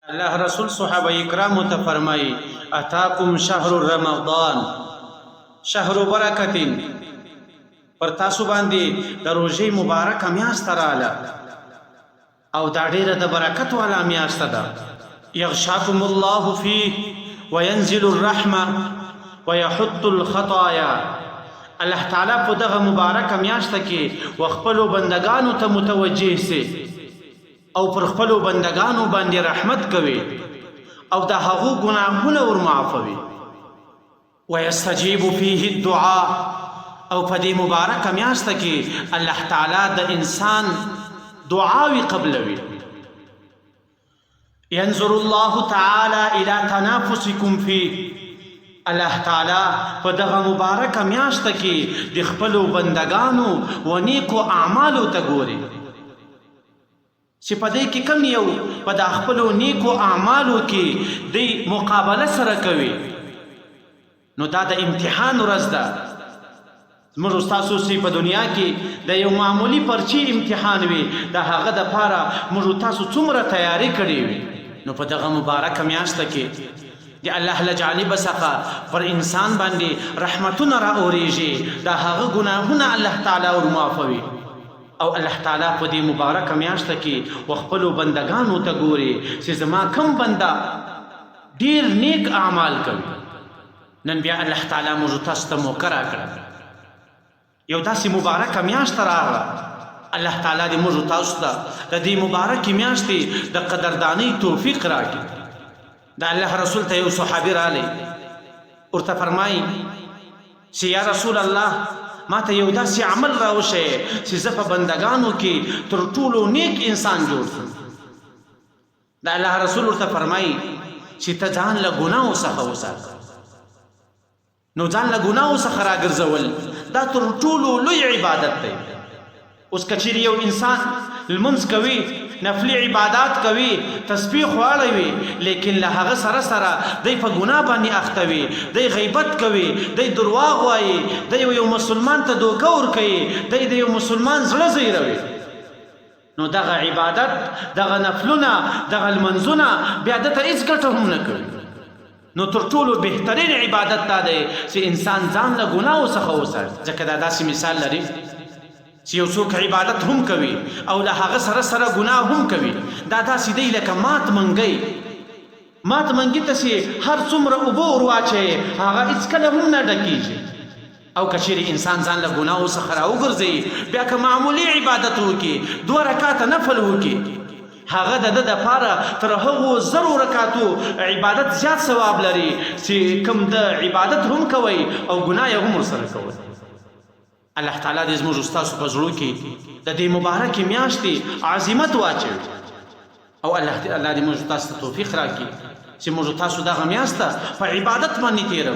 الله رسول صحابه اکرام ته فرمایي اتاکم شهر رمضان شهر برکت پر تاسو باندې د روزي مبارک میاشت رااله او دا ډیره د برکت والا میاشت ده یغشاکم الله فيه وينزل الرحمه ويحط الخطايا الله تعالی په دغه مبارک میاشت کې وخپلو بندگانو ته متوجه سي او پر خپل بندگانو باندې رحمت کوي او د هغو ګناهونه ور معافوي ويستجيب فيه الدعاء او په دې مبارک میاشت کې الله تعالی د انسان دعاوي قبلوي ينظر الله تعالى الى تنافسكم فيه الله تعالی په دغه مبارک میاشت کې د خپل بندگانو و نیکو اعمالو ته ګوري چې په دې کې کم یو په د خپلو نیکو اعمالو کې د مقابله سره کوي نو دا د امتحان ورځ ده زموږ ستاسو چې په دنیا کې د یو معمولی پرچی امتحان وي د هغه دپاره موږ تاسو څومره تیاری کړې وي نو په دغه مبارکه میاشت کې د الله له جانب څخه پر انسان باندې رحمتونه رااورېږي د هغه ګناهونه الله تعالی ور معافوي او الله تعالی په دې مبارکه میاشت کې وخپلو بندگانو ته ګوري چې زما کم بنده ډیر نیک اعمال کوي نن بیا الله تعالی موږ تاسو ته موقع راکړه یو داسې مبارکه میاشت راغله الله تعالی دې موږ تاسو ته د دې مبارکې میاشتې د قدردانۍ توفیق راکړي د الله رسول ته یو صحابي رالی ورته فرمایي چې یا رسول الله ما ته یو داسې عمل راوښیه چې زه په بندگانو کې تر ټولو نیک انسان جوړ شم د الله رسول ورته فرمایي چې ته ځان له ګناهو څخه وساته نو ځان له ګناهو څخه راګرځول دا تر ټولو لوی عبادت دی اوس که چیرې یو انسان لمونځ کوي نفلی عبادات کوي تسبیح واړوي لیکن له هغه سره سره دی په ګناه باندې اخته وي دی غیبت کوي دی درواغ وایي دی یو مسلمان ته دوکه ورکوي دی د یو مسلمان زړه زیروي نو دغه عبادت دغه نفلونه دغه لمنځونه بیا دته هېڅ ګټه هم نه کوي نو تر ټولو بهترین عبادت دا دی چې انسان ځان له ګناهو څخه وساتي ځکه دا داسې مثال لري چې یو څوک عبادت هم کوي او له هغه سره سره ګناه هم کوي دا داسې دی لکه مات منګی مات منګي ته چې هر څومره اوبه ور واچوي هغه هېڅکله هم نه ډکېږي او که چیرې انسان ځان له ګناهو څخه راوګرځوي بیا که معمولي عبادت وکړي 2 رکاته نفل وکړي هغه د ده دپاره تر هغو 1000 رکاتو عبادت زیات ثواب لري چې کوم د عبادت هم کوئ او ګناه یې هم ورسره کوئ الله تعالی دې زموږ ستاسو په زړو کې د دې مبارکې میاشتې عظمت واچوي او الله دې موږ تاسو ته توفیق راکړي چې موږ تاسو دغه میاشت په عبادت باندې تېروو